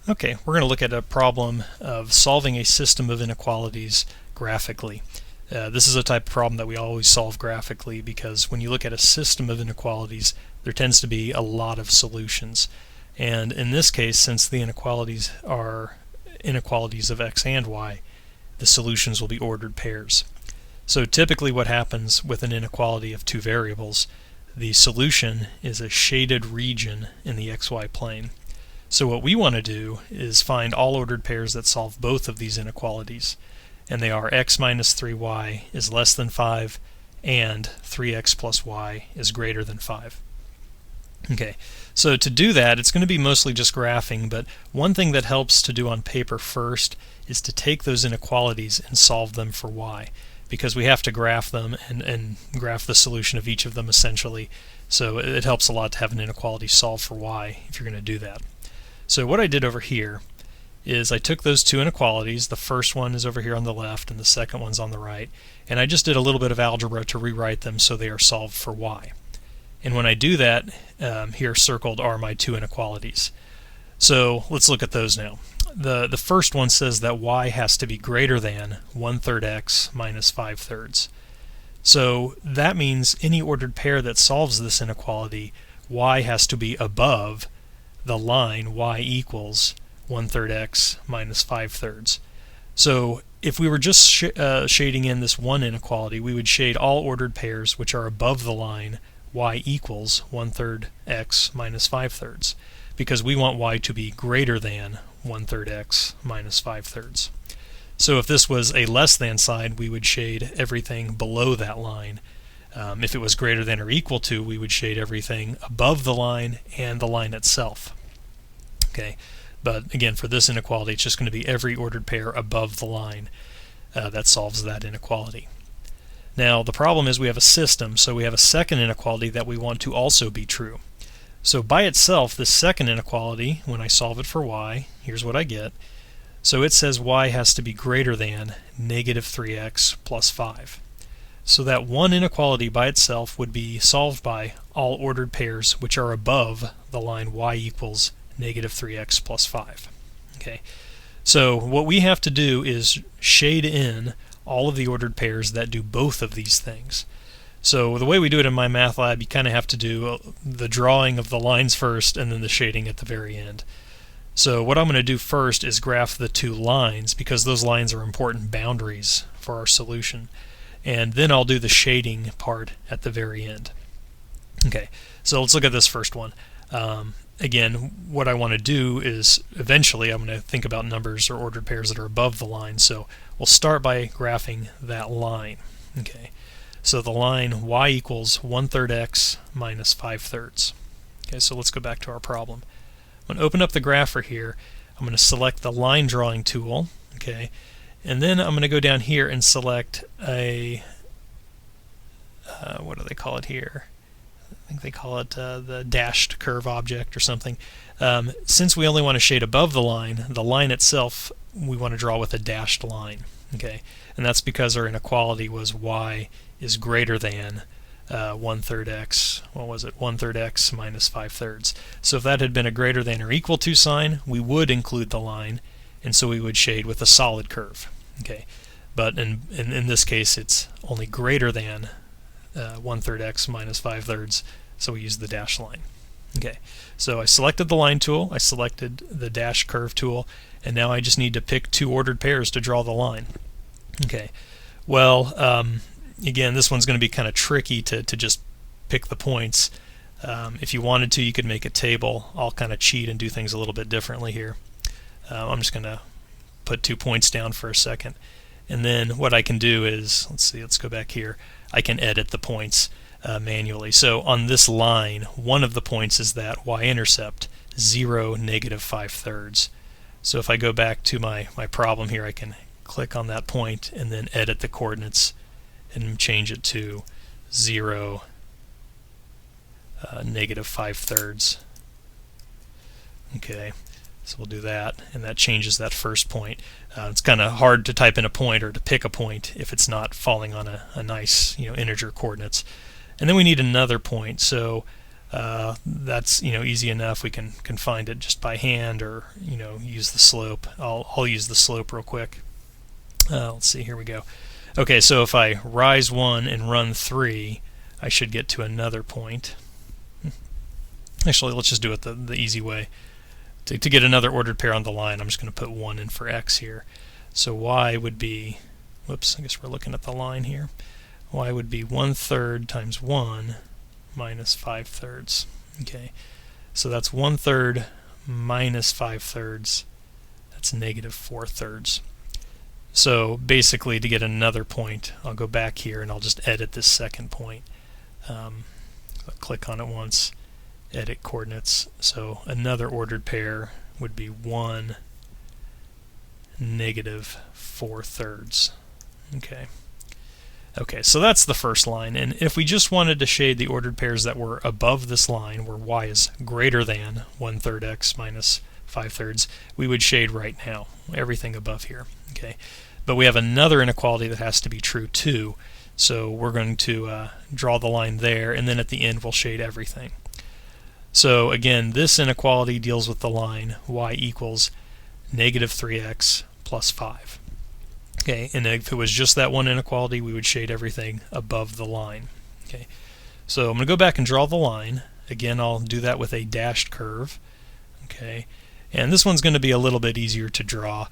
Okay, we're going to look at a problem of solving a system of inequalities graphically. This is a type of problem that we always solve graphically because when you look at a system of inequalities, there tends to be a lot of solutions. And in this case, since the inequalities are inequalities of x and y, the solutions will be ordered pairs. So typically what happens with an inequality of two variables, the solution is a shaded region in the xy plane. So what we want to do is find all ordered pairs that solve both of these inequalities. And they are x minus 3y is less than 5 and 3x plus y is greater than 5. Okay, so to do that, it's going to be mostly just graphing, but one thing that helps to do on paper first is to take those inequalities and solve them for y, because we have to graph them and graph the solution of each of them essentially. So it helps a lot to have an inequality solved for y if you're going to do that. So what I did over here is I took those two inequalities, the first one is over here on the left and the second one's on the right, and I just did a little bit of algebra to rewrite them so they are solved for y. And when I do that, here circled are my two inequalities. So let's look at those now. The first one says that y has to be greater than 1/3 x minus 5/3. So that means any ordered pair that solves this inequality, y has to be above the line y equals 1/3 x minus 5/3. So if we were just shading in this one inequality, we would shade all ordered pairs which are above the line y equals 1/3 x minus 5/3, because we want y to be greater than 1/3 x minus 5/3. So if this was a less than sign, we would shade everything below that line. If it was greater than or equal to, we would shade everything above the line and the line itself. Okay, but again, for this inequality, it's just going to be every ordered pair above the line that solves that inequality. Now, the problem is we have a system, so we have a second inequality that we want to also be true. So by itself, this second inequality, when I solve it for y, here's what I get. So it says y has to be greater than negative 3x plus 5. So that one inequality by itself would be solved by all ordered pairs which are above the line y equals negative 3x plus 5. Okay, so what we have to do is shade in all of the ordered pairs that do both of these things. So the way we do it in my math lab, you kind of have to do the drawing of the lines first and then the shading at the very end. So what I'm going to do first is graph the two lines, because those lines are important boundaries for our solution. And then I'll do the shading part at the very end. Okay, so let's look at this first one. Again, what I want to do is eventually I'm going to think about numbers or ordered pairs that are above the line. So we'll start by graphing that line. Okay, so the line y equals 1/3 x minus 5/3. Okay, so let's go back to our problem. I'm going to open up the grapher here. I'm going to select the line drawing tool. Okay, and then I'm going to go down here and select a what do they call it here? I think they call it the dashed curve object or something. Since we only want to shade above the line itself we want to draw with a dashed line. Okay, and that's because our inequality was y is greater than 1/3 x, what was it, 1/3 x minus 5/3. So if that had been a greater than or equal to sign, we would include the line, and so we would shade with a solid curve. Okay, but in this case it's only greater than 1/3 x minus 5/3, so we use the dash line. Okay, so I selected the line tool, I selected the dash curve tool, and now I just need to pick two ordered pairs to draw the line. Okay, well, again, this one's going to be kind of tricky to just pick the points. If you wanted to, you could make a table. I'll kind of cheat and do things a little bit differently here. I'm just going to put 2 points down for a second, and then what I can do is, let's go back here, I can edit the points manually. So on this line, one of the points is that y-intercept 0, negative 5/3. So if I go back to my problem here, I can click on that point and then edit the coordinates and change it to 0, negative 5/3. Okay, so we'll do that, and that changes that first point. It's kind of hard to type in a point or to pick a point if it's not falling on a nice integer coordinates. And then we need another point, so That's easy enough. We can find it just by hand, or use the slope. I'll use the slope real quick. Let's see, here we go. Okay, so if I rise 1 and run 3, I should get to another point. Actually, let's just do it the easy way. To get another ordered pair on the line, I'm just going to put 1 in for x here. So y would be, whoops, I guess we're looking at the line here. Y would be 1/3 times 1 minus 5/3. Okay, so that's 1/3 minus 5/3. That's negative 4/3. So basically, to get another point, I'll go back here and I'll just edit this second point. I'll click on it once, edit coordinates. So another ordered pair would be 1, negative 4/3. Okay, so that's the first line. And if we just wanted to shade the ordered pairs that were above this line, where y is greater than 1/3 x minus 5/3, we would shade right now, everything above here. Okay, but we have another inequality that has to be true too, so we're going to draw the line there, and then at the end we'll shade everything. So again, this inequality deals with the line y equals negative 3x plus 5. Okay, and if it was just that one inequality, we would shade everything above the line. Okay, so I'm going to go back and draw the line. Again, I'll do that with a dashed curve. Okay, and this one's going to be a little bit easier to draw.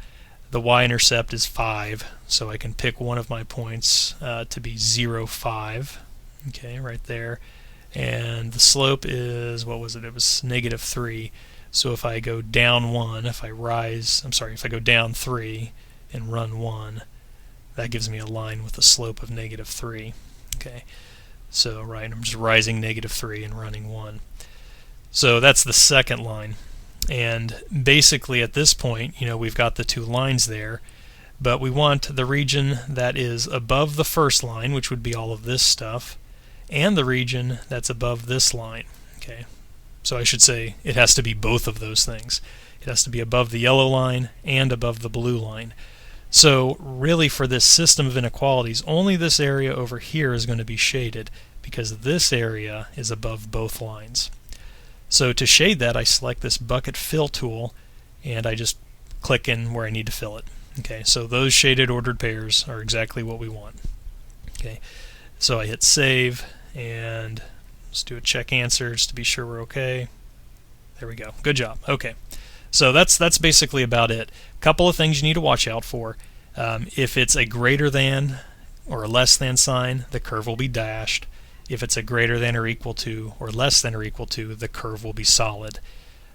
The y-intercept is 5, so I can pick one of my points to be 0, 5. Okay, right there. And the slope is, what was it? It was negative 3. So if I go down 1, if I go down 3 and run 1, that gives me a line with a slope of negative 3. Okay, so I'm just rising negative 3 and running 1. So that's the second line. And basically at this point, we've got the two lines there, but we want the region that is above the first line, which would be all of this stuff, and the region that's above this line. Okay, so I should say it has to be both of those things. It has to be above the yellow line and above the blue line. So really, for this system of inequalities, only this area over here is going to be shaded, because this area is above both lines. So to shade that, I select this bucket fill tool and I just click in where I need to fill it. Okay, so those shaded ordered pairs are exactly what we want. Okay, so I hit save and let's do a check answer just to be sure we're okay. There we go. Good job. Okay, so that's basically about it. A couple of things you need to watch out for. If it's a greater than or a less than sign, the curve will be dashed. If it's a greater than or equal to or less than or equal to, the curve will be solid.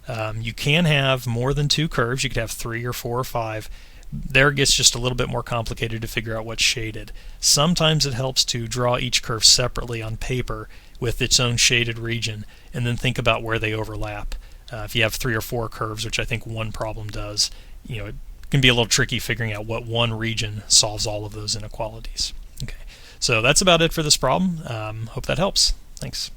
You can have more than 2 curves. You could have 3 or 4 or 5. There it gets just a little bit more complicated to figure out what's shaded. Sometimes it helps to draw each curve separately on paper with its own shaded region and then think about where they overlap. If you have 3 or 4 curves, which I think one problem does, it can be a little tricky figuring out what one region solves all of those inequalities. Okay. So that's about it for this problem. Hope that helps. Thanks.